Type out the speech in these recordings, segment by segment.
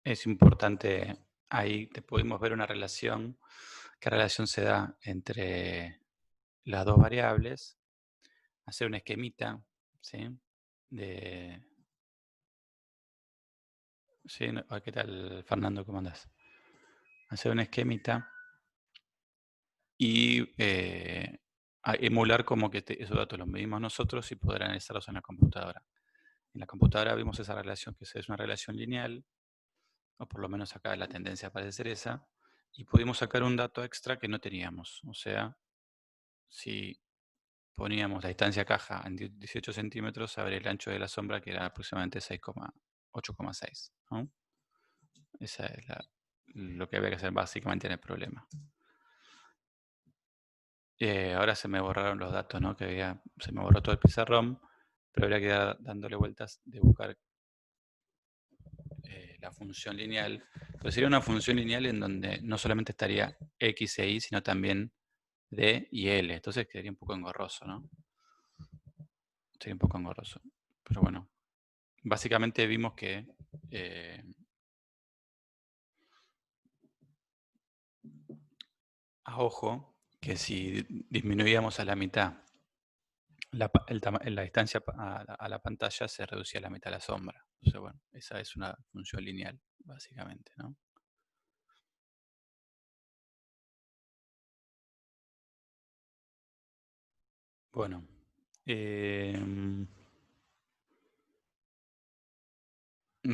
es importante, ahí te pudimos ver una relación, qué relación se da entre las dos variables, hacer un esquemita, ¿sí? De, sí, ¿qué tal, Fernando? ¿Cómo andás? Hacer un esquemita y emular como que esos datos los medimos nosotros y poder analizarlos en la computadora. En la computadora vimos esa relación, que es una relación lineal, o por lo menos acá la tendencia parece ser esa, y pudimos sacar un dato extra que no teníamos. O sea, si poníamos la distancia caja en 18 centímetros, saber el ancho de la sombra, que era aproximadamente 8,6. ¿No? Esa es lo que había que hacer básicamente en el problema. Ahora se me borraron los datos, ¿no? Se me borró todo el pizarrón, pero habría que ir dándole vueltas de buscar la función lineal. Pero sería una función lineal en donde no solamente estaría x e y, sino también d y l. Entonces quedaría un poco engorroso, ¿no? Sería un poco engorroso. Pero bueno, básicamente vimos que a ojo, que si disminuíamos a la mitad la distancia a la pantalla, se reducía a la mitad la sombra. Entonces, bueno, esa es una función lineal, básicamente, ¿no? Bueno,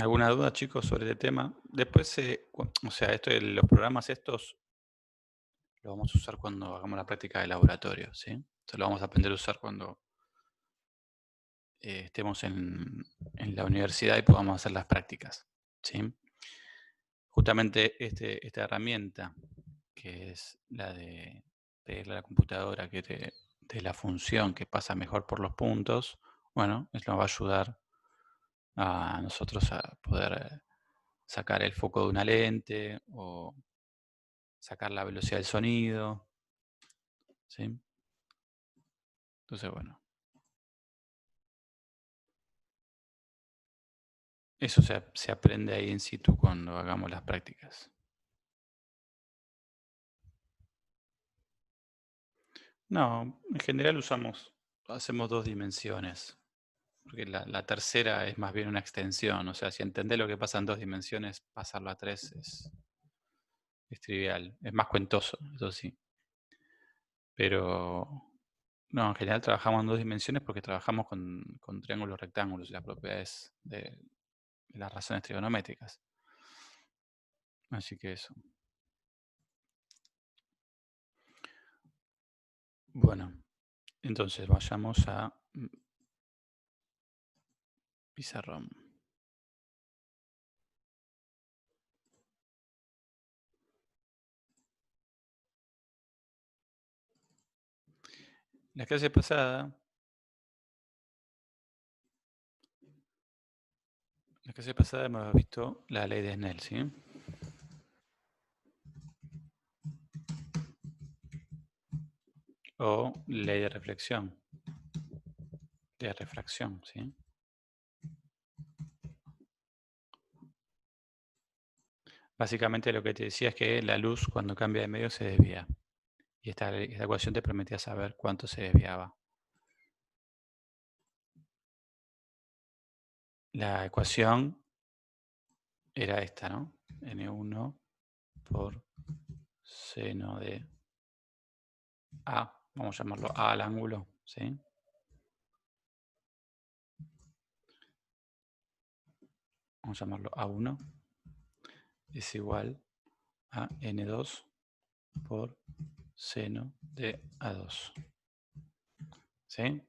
¿alguna duda, chicos, sobre el tema? Después, o sea, los programas estos los vamos a usar cuando hagamos la práctica de laboratorio, ¿sí? Entonces lo vamos a aprender a usar cuando estemos en la universidad y podamos hacer las prácticas, ¿sí? Justamente esta herramienta, que es la de pedirle a la computadora de la función que pasa mejor por los puntos, bueno, nos va a ayudar a nosotros a poder sacar el foco de una lente o sacar la velocidad del sonido, ¿sí? Entonces, bueno, eso se aprende ahí in situ cuando hagamos las prácticas. No, en general hacemos dos dimensiones, porque la tercera es más bien una extensión, o sea, si entendés lo que pasa en dos dimensiones, pasarlo a tres es trivial, es más cuentoso, eso sí. Pero no, en general trabajamos en dos dimensiones porque trabajamos con triángulos rectángulos y las propiedades de las razones trigonométricas. Así que eso. Bueno, entonces vayamos a pizarrón. La clase pasada hemos visto la ley de Snell, ¿sí? O ley de reflexión, de refracción, ¿sí? Básicamente lo que te decía es que la luz cuando cambia de medio se desvía. Y esta ecuación te permitía saber cuánto se desviaba. La ecuación era esta, ¿no? N1 por seno de A, vamos a llamarlo A al ángulo, ¿sí? Vamos a llamarlo A1, es igual a N2 por seno de A2, ¿sí?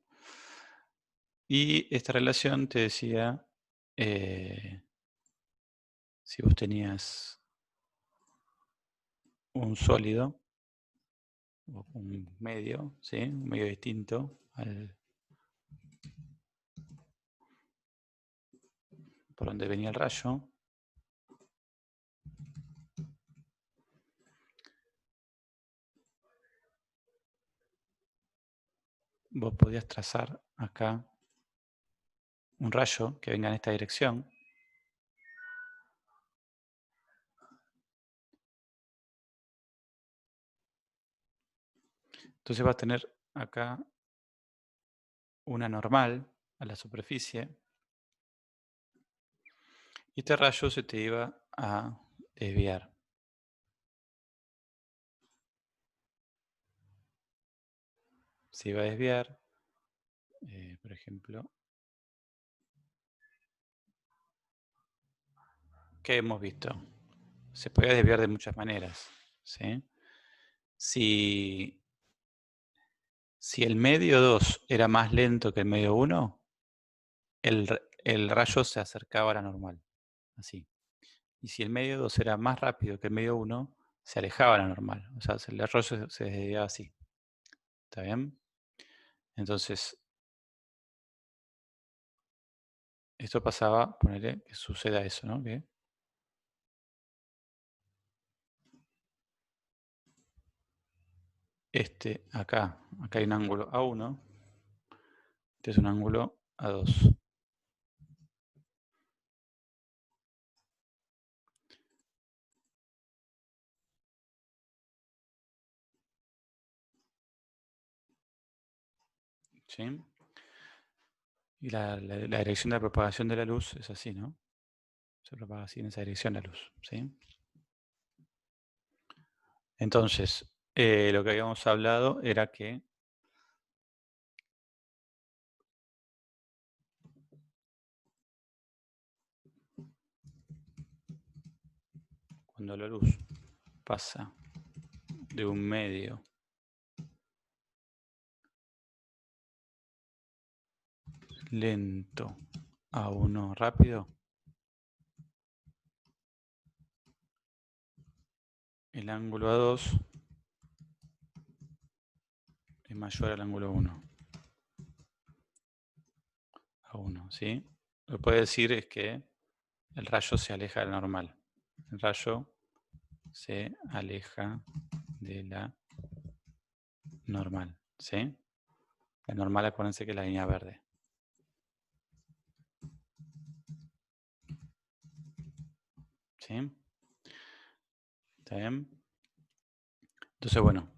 Y esta relación te decía, si vos tenías un sólido, o un medio, ¿sí? Un medio distinto por donde venía el rayo, vos podías trazar acá un rayo que venga en esta dirección Entonces vas a tener acá una normal a la superficie y este rayo se te iba a desviar. Se iba a desviar, por ejemplo, ¿qué hemos visto? Se podía desviar de muchas maneras, ¿sí? Si, si el medio 2 era más lento que el medio 1, el rayo se acercaba a la normal, así. Y si el medio 2 era más rápido que el medio 1, se alejaba a la normal. O sea, el rayo se desviaba así. ¿Está bien? Entonces, esto pasaba, ponele que suceda eso, ¿no? Que acá hay un ángulo A1, este es un ángulo A2. ¿Sí? Y la dirección de la propagación de la luz es así, ¿no? Se propaga así en esa dirección la luz, ¿sí? Entonces, lo que habíamos hablado era que cuando la luz pasa de un medio lento a uno rápido, el ángulo A2 es mayor al ángulo 1. A1, ¿sí? Lo que puede decir es que el rayo se aleja de la normal. El rayo se aleja de la normal, ¿sí? La normal, acuérdense que es la línea verde. ¿Sí? ¿Está bien? Entonces, bueno.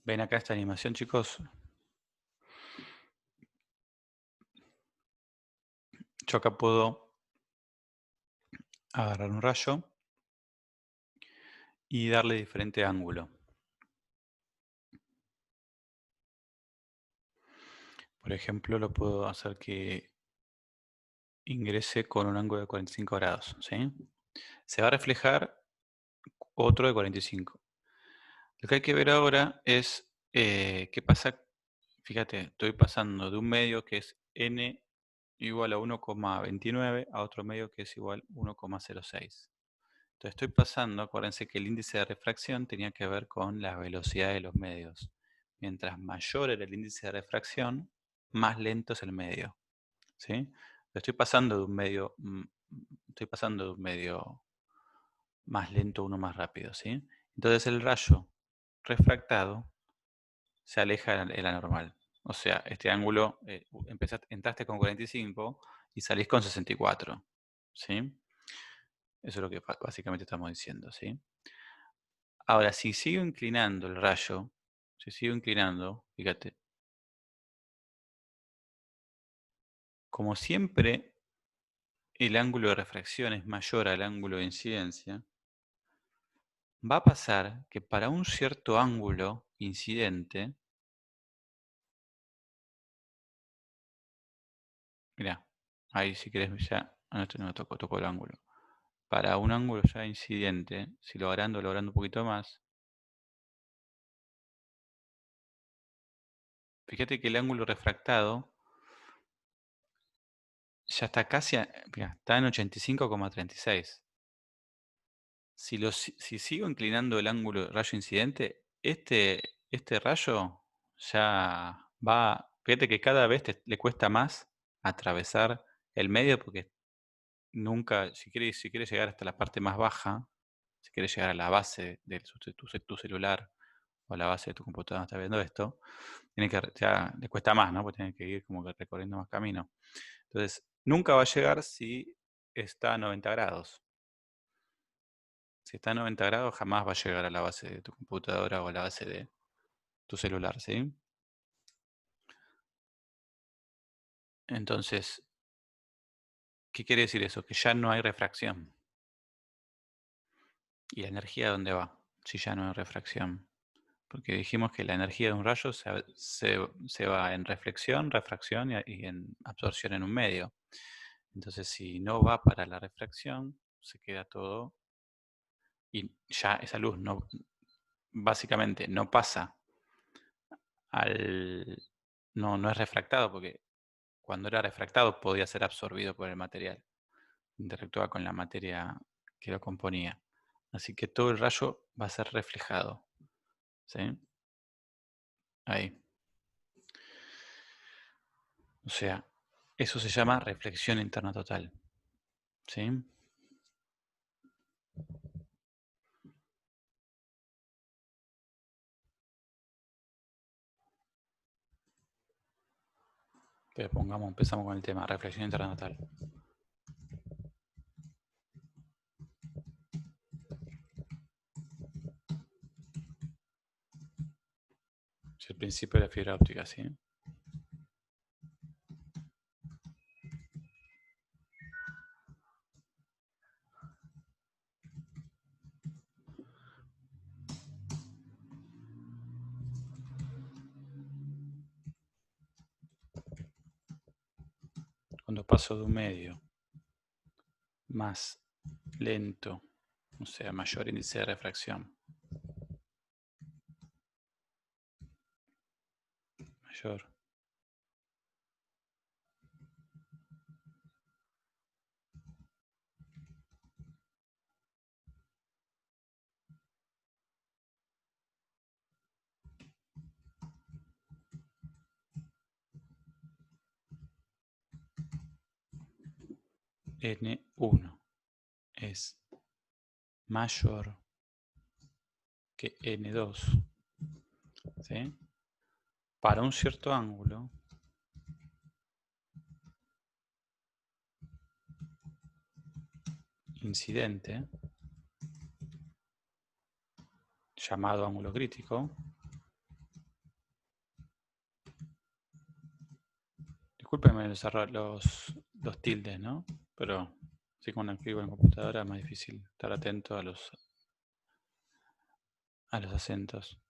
¿Ven acá esta animación, chicos? Yo acá puedo agarrar un rayo y darle diferente ángulo. Por ejemplo, lo puedo hacer que ingrese con un ángulo de 45 grados, ¿sí? Se va a reflejar otro de 45. Lo que hay que ver ahora es qué pasa. Fíjate, estoy pasando de un medio que es n igual a 1,29 a otro medio que es igual a 1,06. Entonces estoy pasando, acuérdense que el índice de refracción tenía que ver con la velocidad de los medios. Mientras mayor era el índice de refracción, más lento es el medio. ¿Sí? Estoy pasando de un medio, estoy pasando de un medio más lento a uno más rápido, ¿sí? Entonces el rayo refractado se aleja de la normal. O sea, este ángulo, entraste con 45 y salís con 64, ¿sí? Eso es lo que básicamente estamos diciendo, ¿sí? Ahora, si sigo inclinando el rayo, si sigo inclinando, fíjate, como siempre el ángulo de refracción es mayor al ángulo de incidencia, va a pasar que para un cierto ángulo incidente, mira, ahí si querés ya, esto no tocó el ángulo. Para un ángulo ya incidente, si lo agrando un poquito más, fíjate que el ángulo refractado ya está casi, mirá, está en 85,36. Si sigo inclinando el ángulo de rayo incidente, este rayo ya va, fíjate que cada vez le cuesta más atravesar el medio porque nunca, si quieres llegar hasta la parte más baja, si quieres llegar a la base de tu celular o a la base de tu computadora donde estás viendo esto, ya le cuesta más, ¿no? Porque tiene que ir como que recorriendo más camino. Entonces, Nunca va a llegar si está a 90 grados. Si está a 90 grados, jamás va a llegar a la base de tu computadora o a la base de tu celular, ¿sí? Entonces, ¿qué quiere decir eso? Que ya no hay refracción. ¿Y la energía dónde va? Si ya no hay refracción. Porque dijimos que la energía de un rayo se va en refracción y en absorción en un medio. Entonces, si no va para la refracción, se queda todo y ya esa luz no, básicamente no pasa no es refractado, porque cuando era refractado podía ser absorbido por el material, interactuaba con la materia que lo componía. Así que todo el rayo va a ser reflejado. ¿Sí? Ahí. O sea, eso se llama reflexión interna total. ¿Sí? Pero empezamos con el tema, reflexión interna total. Es el principio de la fibra óptica, ¿sí? Cuando paso de un medio más lento, o sea, mayor índice de refracción, mayor N1 es mayor que N2, ¿sí? Para un cierto ángulo incidente, llamado ángulo crítico. Discúlpenme los tildes, ¿no? Pero si cuando escribo en computadora es más difícil estar atento a los acentos.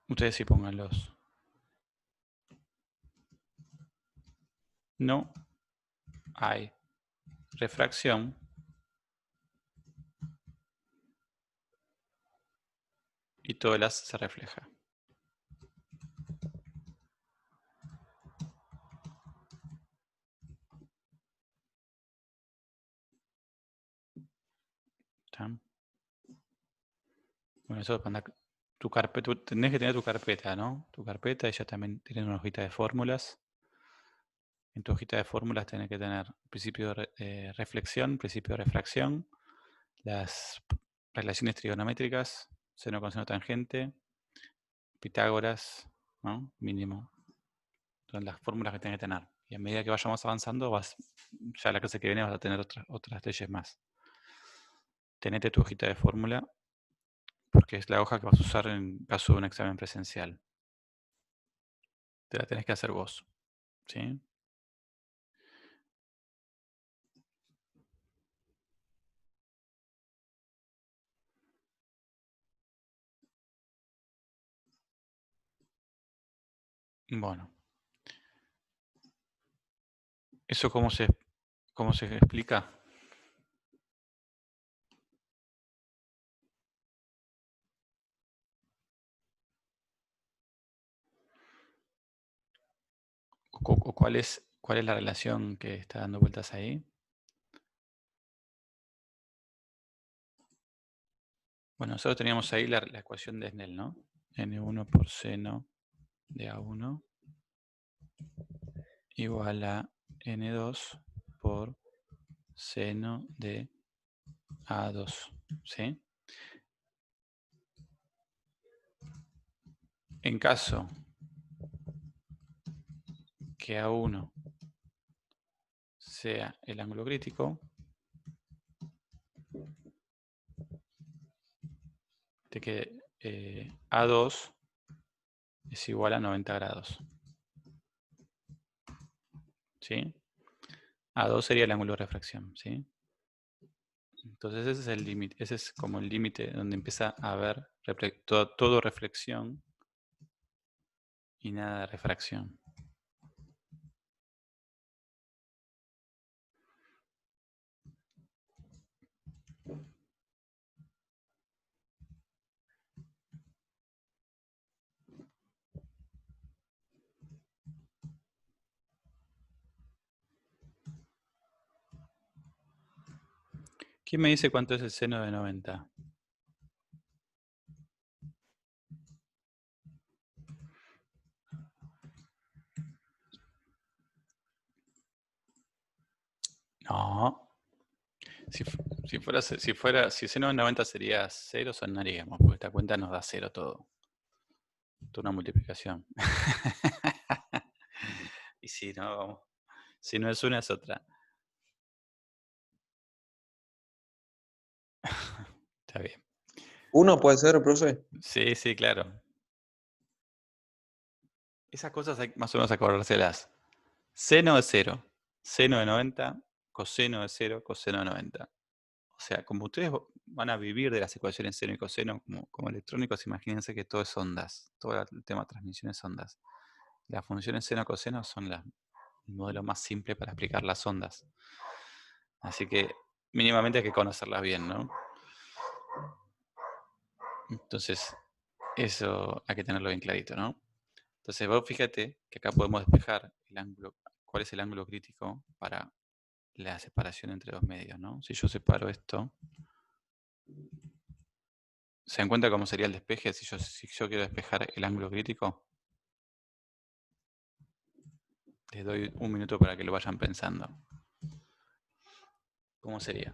Ustedes sí pónganlos. No hay refracción y todo el haz se refleja. ¿Está? Bueno, eso para tu carpeta, tenés que tener tu carpeta, ¿no? Tu carpeta, ella también tiene una hojita de fórmulas. En tu hojita de fórmulas tenés que tener principio de reflexión, principio de refracción, las relaciones trigonométricas, seno con seno tangente, Pitágoras, ¿no? Mínimo. Son las fórmulas que tenés que tener. Y a medida que vayamos avanzando, ya la clase que viene vas a tener otras leyes más. Tenete tu hojita de fórmula, porque es la hoja que vas a usar en caso de un examen presencial. Te la tenés que hacer vos. ¿Sí? Bueno, ¿eso cómo se explica? ¿O cuál es la relación que está dando vueltas ahí? Bueno, nosotros teníamos ahí la ecuación de Snell, ¿no? N1 por seno de A1 igual a N2 por seno de A2, ¿sí? En caso que A1 sea el ángulo crítico, de que A2 es igual a 90 grados. ¿Sí? A2 sería el ángulo de refracción. ¿Sí? Entonces ese es el límite, ese es como el límite donde empieza a haber todo reflexión y nada de refracción. ¿Quién me dice cuánto es el seno de 90? No. Si seno de 90 sería 0, sonaríamos, porque esta cuenta nos da 0 todo. Toda una multiplicación. Y si no, si no es una, es otra. Está bien. Uno puede ser, profe. Sí, sí, claro. Esas cosas hay más o menos acordárselas. Seno de 0, seno de 90, coseno de 0, coseno de 90. O sea, como ustedes van a vivir de las ecuaciones seno y coseno como electrónicos, imagínense que todo es ondas. Todo el tema de transmisión es ondas. Las funciones seno-coseno son el modelo más simple para explicar las ondas. Así que mínimamente hay que conocerlas bien, ¿no? Entonces, eso hay que tenerlo bien clarito, ¿no? Entonces, vos fíjate que acá podemos despejar el ángulo, cuál es el ángulo crítico para la separación entre los medios, ¿no? Si yo separo esto, ¿se dan cuenta cómo sería el despeje si yo quiero despejar el ángulo crítico? Les doy un minuto para que lo vayan pensando. ¿Cómo sería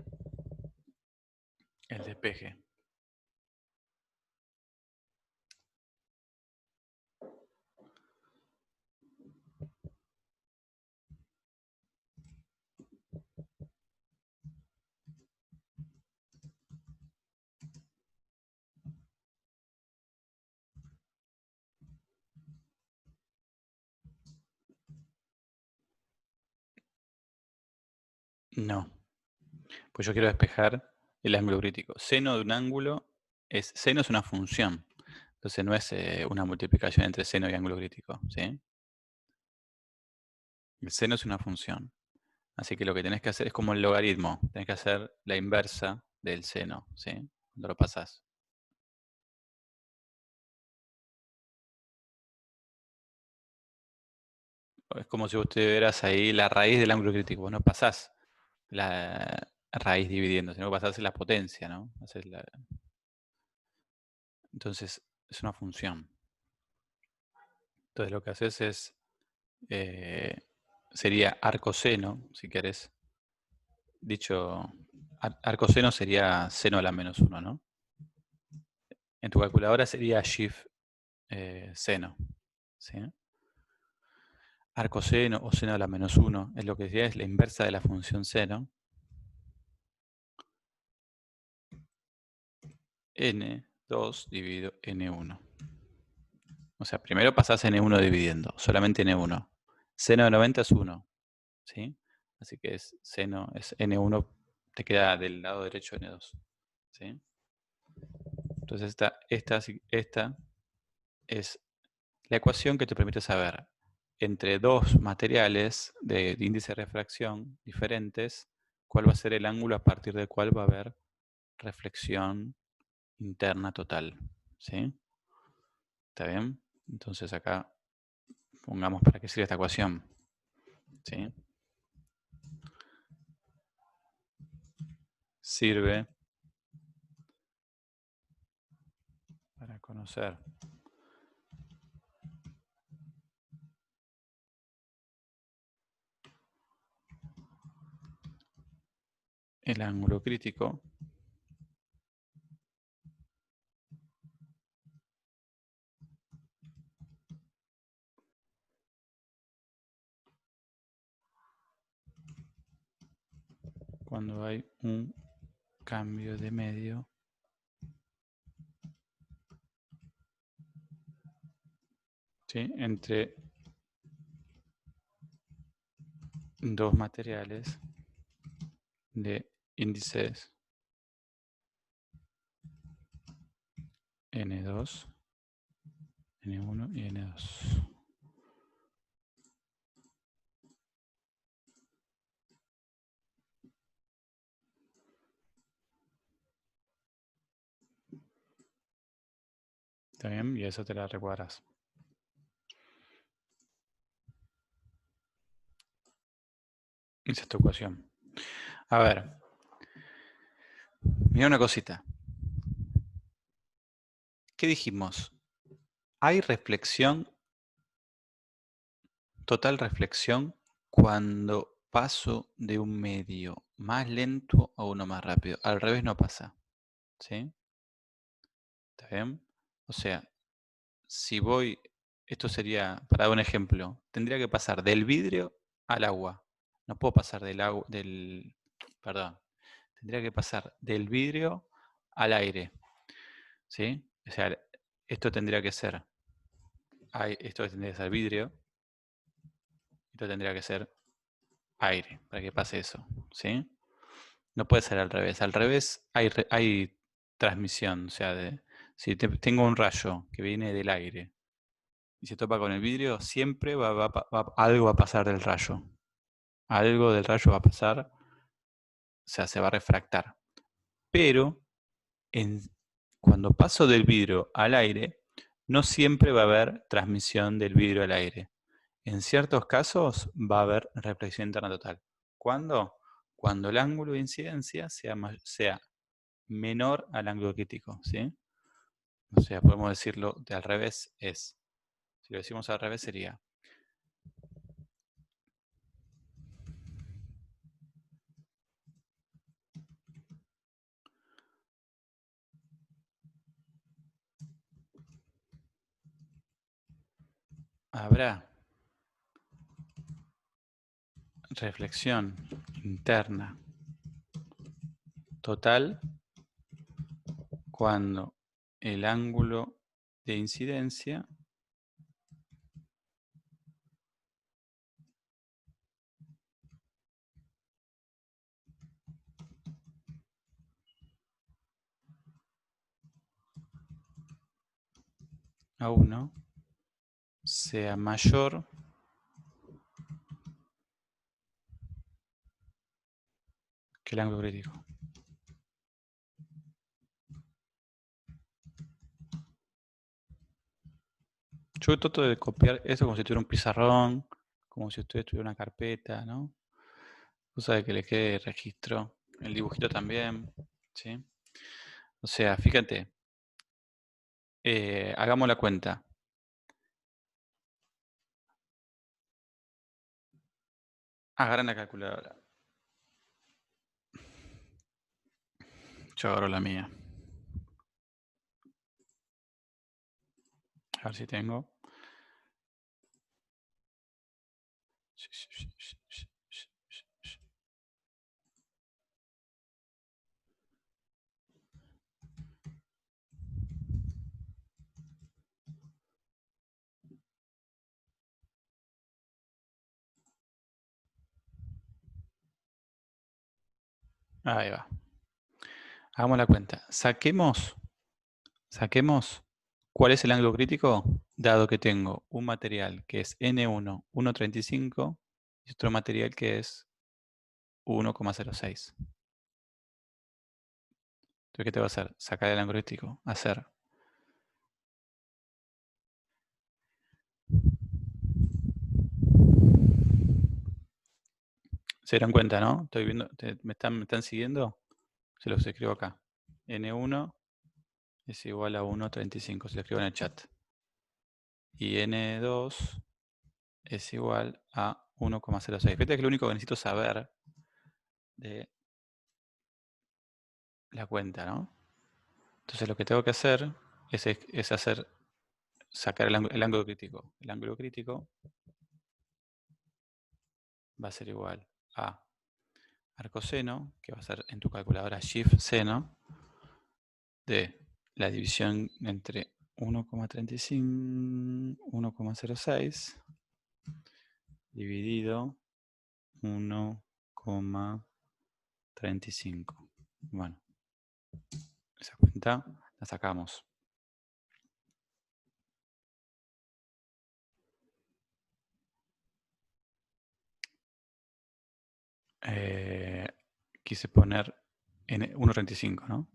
el despeje? No, pues yo quiero despejar el ángulo crítico. Seno de un ángulo seno es una función. Entonces no es una multiplicación entre seno y ángulo crítico, ¿sí? El seno es una función. Así que lo que tenés que hacer es como el logaritmo. Tenés que hacer la inversa del seno, ¿sí? Cuando lo pasás. Es como si vos tuvieras ahí la raíz del ángulo crítico. Vos no pasás la raíz dividiendo, sino que pasás la potencia, ¿no? Entonces, es una función. Entonces, lo que haces es, sería arcoseno, si querés. Dicho, arcoseno sería seno a la menos 1, ¿no? En tu calculadora sería shift seno, ¿sí? Arcoseno o seno a la menos 1 es lo que decía, es la inversa de la función seno. N2 dividido N1. O sea, primero pasás N1 dividiendo, solamente N1. Seno de 90 es 1, ¿sí? Así que es seno, es N1, te queda del lado derecho N2, ¿sí? Entonces esta es la ecuación que te permite saber entre dos materiales de índice de refracción diferentes, cuál va a ser el ángulo a partir del cual va a haber reflexión interna total, ¿sí? ¿Está bien? Entonces acá pongamos para qué sirve esta ecuación, ¿sí? Sirve para conocer el ángulo crítico cuando hay un cambio de medio ¿sí? Entre dos materiales de índices N2, N1 y N2. ¿Está bien? Y eso te la recuadras. Esa es tu ecuación. A ver. Mira una cosita. ¿Qué dijimos? Hay reflexión, total reflexión, cuando paso de un medio más lento a uno más rápido. Al revés no pasa. ¿Sí? ¿Está bien? O sea, si voy, esto sería, para dar un ejemplo, tendría que pasar del vidrio al agua. No puedo pasar del agua, perdón, tendría que pasar del vidrio al aire. ¿Sí? O sea, esto tendría que ser, esto tendría que ser vidrio, esto tendría que ser aire, para que pase eso. ¿Sí? No puede ser al revés. Al revés hay transmisión, o sea, si tengo un rayo que viene del aire y se topa con el vidrio, siempre algo va a pasar del rayo. Algo del rayo va a pasar, o sea, se va a refractar. Pero cuando paso del vidrio al aire, no siempre va a haber transmisión del vidrio al aire. En ciertos casos va a haber reflexión interna total. ¿Cuándo? Cuando el ángulo de incidencia sea menor al ángulo crítico. ¿Sí? O sea, podemos decirlo de al revés es. Si lo decimos al revés sería habrá reflexión interna total cuando el ángulo de incidencia a 1 sea mayor que el ángulo crítico. Yo trato de copiar eso como si tuviera un pizarrón, como si usted tuviera una carpeta, ¿no? Cosa de que le quede registro. El dibujito también, ¿sí? O sea, fíjate, hagamos la cuenta. Agarren la calculadora. Yo agarro la mía. A ver si tengo. Ahí va. Hagamos la cuenta. Saquemos cuál es el ángulo crítico, dado que tengo un material que es N1, 1,35 y otro material que es 1,06. Entonces, ¿qué te va a hacer? Sacar el ángulo crítico. Hacer. Se dieron cuenta, ¿no? Estoy viendo, ¿me están siguiendo? Se los escribo acá. N1 es igual a 1,35. Se lo escribo en el chat. Y N2 es igual a 1,06. Fíjate que lo único que necesito saber de la cuenta, ¿no? Entonces lo que tengo que hacer es sacar el ángulo crítico. El ángulo crítico va a ser igual a arcoseno, que va a ser en tu calculadora Shift seno, de la división entre 1,06 dividido 1,35. Bueno, esa cuenta la sacamos. Quise poner en 1,35, ¿no?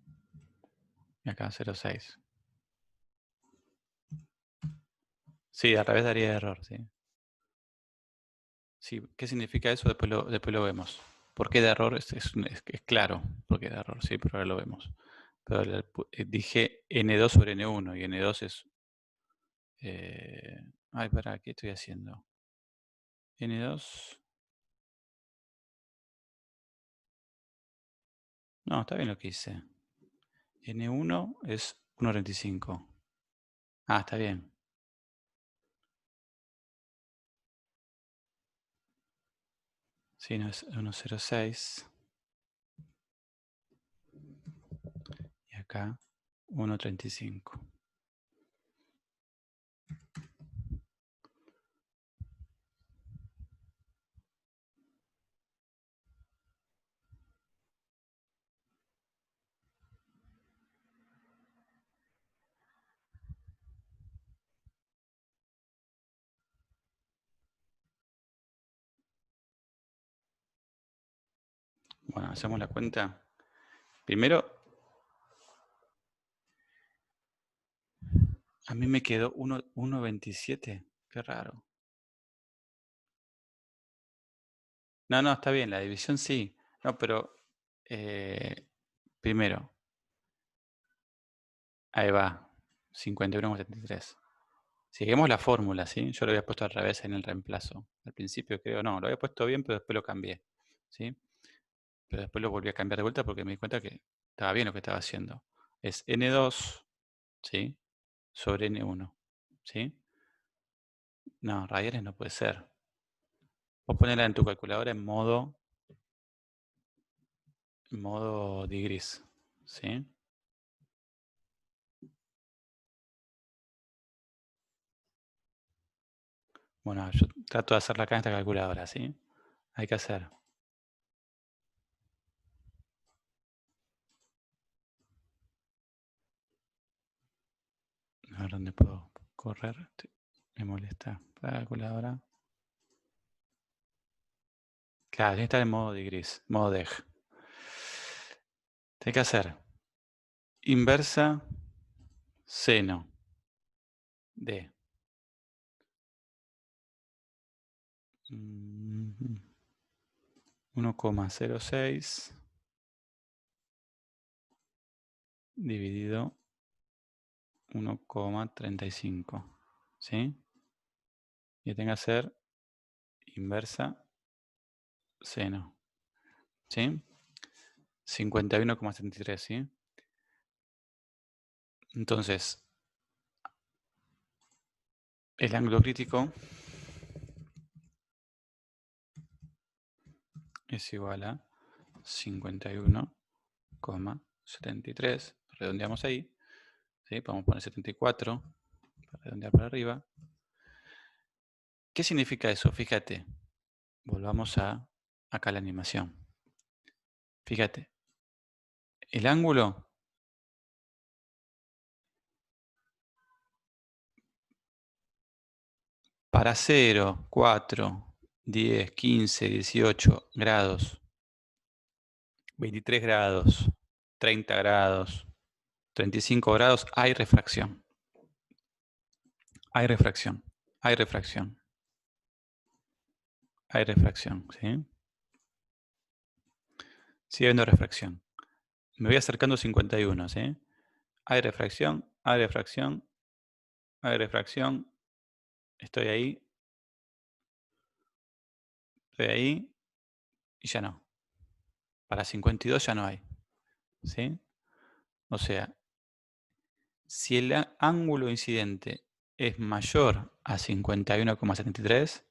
Y acá 0,6. Sí, al revés daría error, sí. Sí, ¿qué significa eso? Después lo vemos. ¿Por qué da error? Es claro por qué da error, sí, pero ahora lo vemos. Pero dije N2 sobre N1 y N2 es... ay, ¿para qué estoy haciendo? N2... No, está bien lo que hice. N1 es 1,35. Ah, está bien. Sí, no es 1,06. Y acá 1,35. Bueno, hacemos la cuenta. Primero, a mí me quedó 1,27. Qué raro. No, está bien, la división sí. No, pero primero, ahí va, 51,73. Seguimos la fórmula, ¿sí? Yo lo había puesto al revés en el reemplazo. Al principio creo, no, lo había puesto bien, pero después lo cambié, ¿sí? Pero después lo volví a cambiar de vuelta porque me di cuenta que estaba bien lo que estaba haciendo. Es N2, ¿sí? Sobre N1, ¿sí? No, radianes no puede ser. Vos ponela en tu calculadora en modo digris, ¿sí? Bueno, yo trato de hacerla acá en esta calculadora, ¿sí? Hay que hacer. A ver dónde puedo correr. Me molesta la calculadora. Claro, tiene que estar en modo de gris, modo deg. Tiene que hacer inversa seno de 1,06 dividido 1,35. ¿Sí? Y tiene que hacer inversa seno. ¿Sí? 51,73, ¿sí? Entonces, el ángulo crítico es igual a 51,73. Redondeamos ahí. ¿Sí? Podemos poner 74 para redondear para arriba. ¿Qué significa eso? Fíjate. Volvamos acá a la animación. Fíjate. El ángulo para 0, 4, 10, 15, 18 grados, 23 grados, 30 grados, 35 grados, hay refracción. Hay refracción. Hay refracción. Hay refracción, ¿sí? Sigue habiendo refracción. Me voy acercando a 51, ¿sí? Hay refracción, hay refracción, hay refracción. Estoy ahí y ya no. Para 52 ya no hay, ¿sí? O sea, si el ángulo incidente es mayor a 51,73,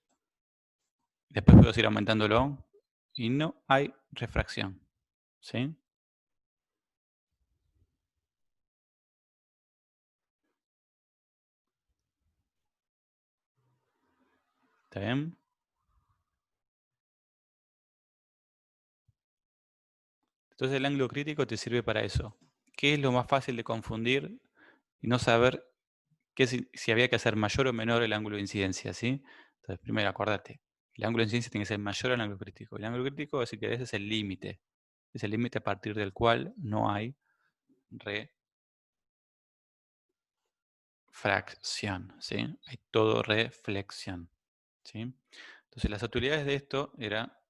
después puedo seguir aumentándolo y no hay refracción. ¿Sí? ¿Está bien? Entonces el ángulo crítico te sirve para eso. ¿Qué es lo más fácil de confundir y no saber si había que hacer mayor o menor el ángulo de incidencia? ¿Sí? Entonces, primero, acordate, el ángulo de incidencia tiene que ser mayor al ángulo crítico. El ángulo crítico, si querés, es el límite. Es el límite a partir del cual no hay refracción. ¿Sí? Hay todo reflexión. ¿Sí? Entonces, las utilidades de esto era,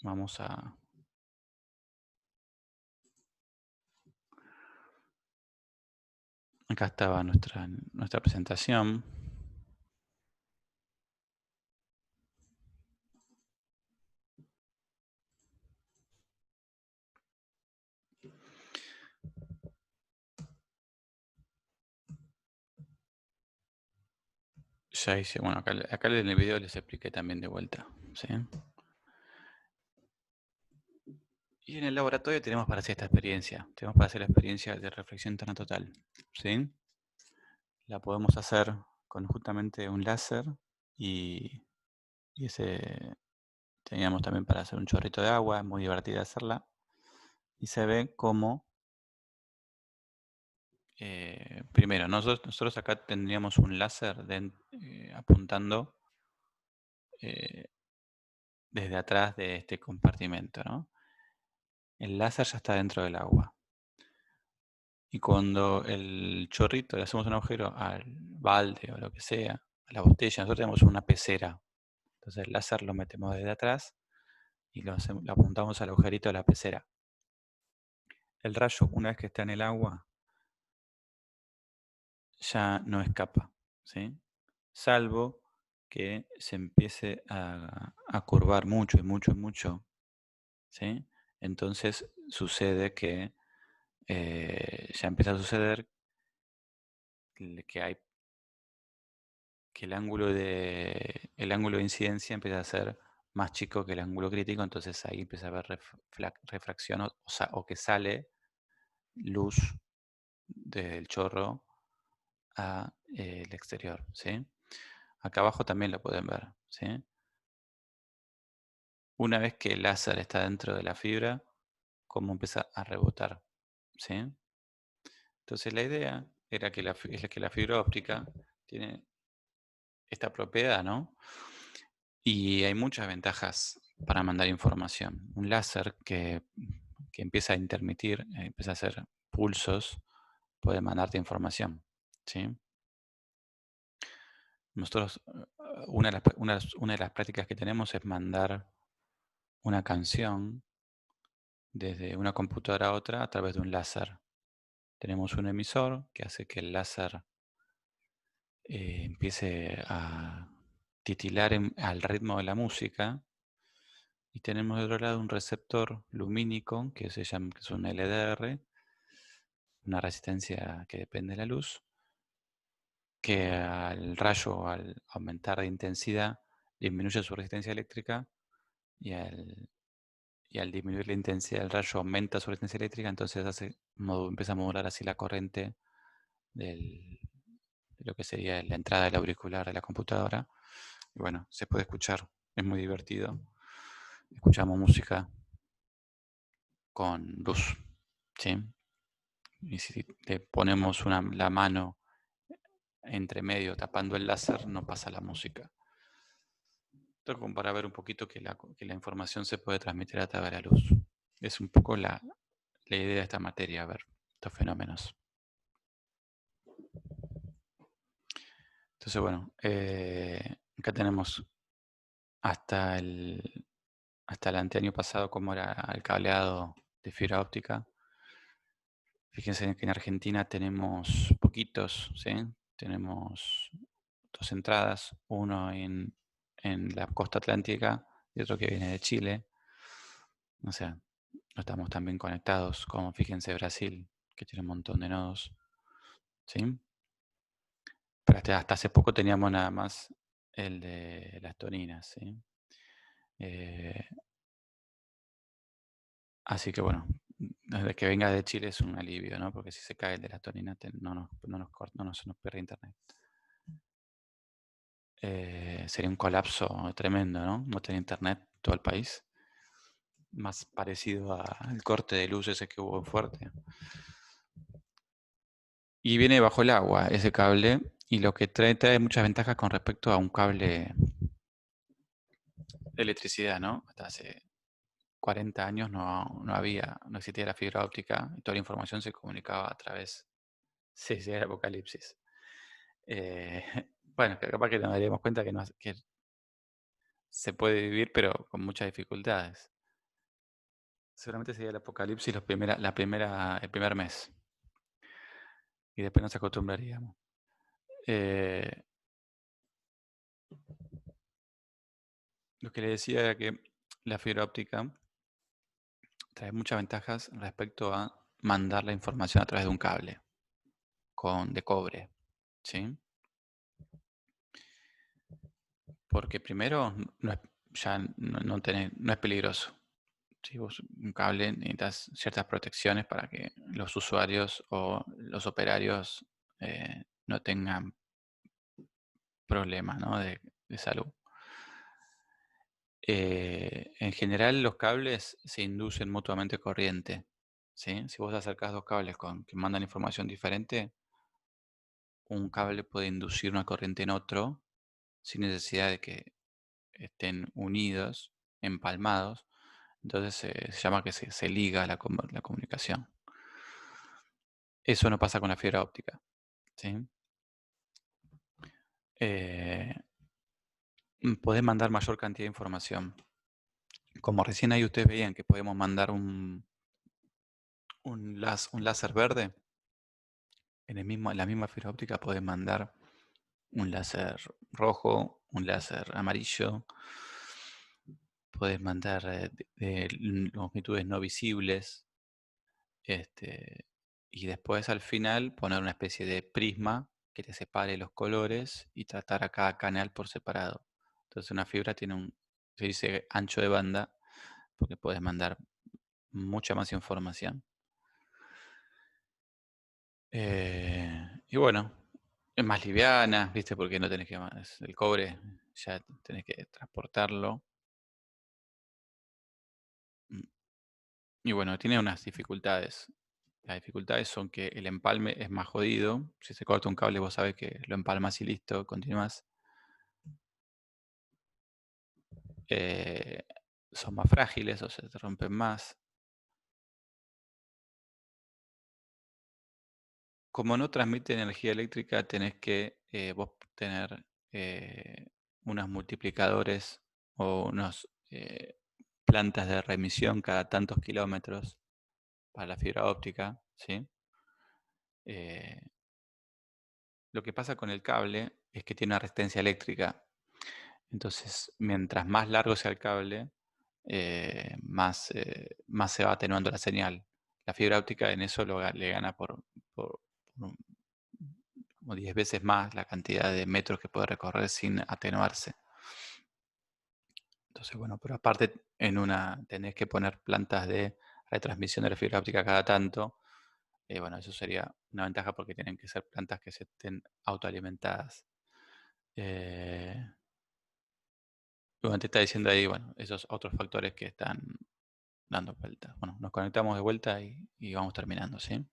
vamos a... Acá estaba nuestra presentación. Ya hice, bueno, acá en el video les expliqué también de vuelta. ¿Sí? Y en el laboratorio tenemos para hacer esta experiencia. Tenemos para hacer la experiencia de reflexión interna total. ¿Sí? La podemos hacer con justamente un láser y ese teníamos también para hacer un chorrito de agua, es muy divertida hacerla. Y se ve cómo, primero, nosotros acá tendríamos un láser apuntando desde atrás de este compartimento, ¿no? El láser ya está dentro del agua. Y cuando el chorrito le hacemos un agujero al balde o lo que sea, a la botella, nosotros tenemos una pecera. Entonces el láser lo metemos desde atrás y lo apuntamos al agujerito de la pecera. El rayo, una vez que está en el agua, ya no escapa, ¿sí? Salvo que se empiece a curvar mucho y mucho y mucho, ¿sí? Entonces sucede que ya empieza a suceder que el ángulo de incidencia empieza a ser más chico que el ángulo crítico, entonces ahí empieza a haber refracción o que sale luz del chorro al exterior, ¿sí? Acá abajo también lo pueden ver, ¿sí? Una vez que el láser está dentro de la fibra, cómo empieza a rebotar, ¿sí? Entonces la idea era que es que la fibra óptica tiene esta propiedad, ¿no? Y hay muchas ventajas para mandar información. Un láser que empieza a intermitir, empieza a hacer pulsos, puede mandarte información, ¿sí? Nosotros, una de las prácticas que tenemos es mandar una canción desde una computadora a otra a través de un láser. Tenemos un emisor que hace que el láser empiece a titilar al ritmo de la música, y tenemos de otro lado un receptor lumínico que que es un LDR, una resistencia que depende de la luz, que al rayo, al aumentar de intensidad, disminuye su resistencia eléctrica, y al disminuir la intensidad del rayo aumenta su resistencia eléctrica, entonces empieza a modular así la corriente de lo que sería la entrada del auricular de la computadora. Y bueno, se puede escuchar, es muy divertido. Escuchamos música con luz, ¿sí? Y si le ponemos la mano entre medio tapando el láser, no pasa la música. Esto como para ver un poquito que la información se puede transmitir a través de la luz. Es un poco la idea de esta materia, ver estos fenómenos. Entonces, bueno, acá tenemos hasta hasta el anteaño pasado cómo era el cableado de fibra óptica. Fíjense que en Argentina tenemos poquitos, ¿sí? Tenemos dos entradas, uno en la costa atlántica y otro que viene de Chile. O sea, no estamos tan bien conectados como, fíjense, Brasil, que tiene un montón de nodos, ¿sí? Pero hasta hace poco teníamos nada más el de las toninas, ¿sí? Así que bueno, desde que venga de Chile es un alivio, ¿no? Porque si se cae el de la tonina no nos pierde internet. Sería un colapso tremendo, ¿no? No tener internet todo el país. Más parecido al corte de luz ese que hubo fuerte. Y viene bajo el agua ese cable, y lo que trae muchas ventajas con respecto a un cable de electricidad, ¿no? Hasta hace 40 años no existía la fibra óptica y toda la información se comunicaba a través, sí, sí, del apocalipsis. Eh, bueno, que capaz que nos daríamos cuenta que se puede vivir, pero con muchas dificultades. Seguramente sería el apocalipsis el primer mes. Y después nos acostumbraríamos. Eh, lo que le decía era que la fibra óptica trae muchas ventajas respecto a mandar la información a través de un cable de cobre, ¿sí? Porque primero ya no es peligroso. Si vos un cable necesitas ciertas protecciones para que los usuarios o los operarios no tengan problemas, ¿no? de salud. En general los cables se inducen mutuamente corriente, ¿sí? Si vos acercás dos cables que mandan información diferente, un cable puede inducir una corriente en otro sin necesidad de que estén unidos, empalmados. Entonces se llama que se liga la comunicación. Eso no pasa con la fibra óptica, ¿sí? Eh, Podés mandar mayor cantidad de información. Como recién ahí ustedes veían que podemos mandar un láser verde, en la misma fibra óptica podés mandar un láser rojo, un láser amarillo, podés mandar de longitudes no visibles, y después al final poner una especie de prisma que te separe los colores y tratar a cada canal por separado. Entonces una fibra se dice ancho de banda porque puedes mandar mucha más información. Y bueno, es más liviana, ¿viste? Porque no tenés que más. El cobre ya tenés que transportarlo. Mm, Y bueno, tiene unas dificultades. Las dificultades son que el empalme es más jodido. Si se corta un cable, vos sabés que lo empalmas y listo, continúas. Eh, Son más frágiles o se te rompen más. Como no transmite energía eléctrica, tenés que vos tener unos multiplicadores o unos plantas de remisión cada tantos kilómetros para la fibra óptica, ¿sí? Eh, lo que pasa con el cable es que tiene una resistencia eléctrica. Entonces, mientras más largo sea el cable, más se va atenuando la señal. La fibra óptica en eso le gana por como 10 veces más la cantidad de metros que puede recorrer sin atenuarse. Entonces, bueno, pero aparte tenés que poner plantas de retransmisión de la fibra óptica cada tanto. Bueno, eso sería una ventaja porque tienen que ser plantas que se estén autoalimentadas. Eh, Bueno, te está diciendo ahí, bueno, esos otros factores que están dando vueltas. Bueno, nos conectamos de vuelta y vamos terminando, ¿sí?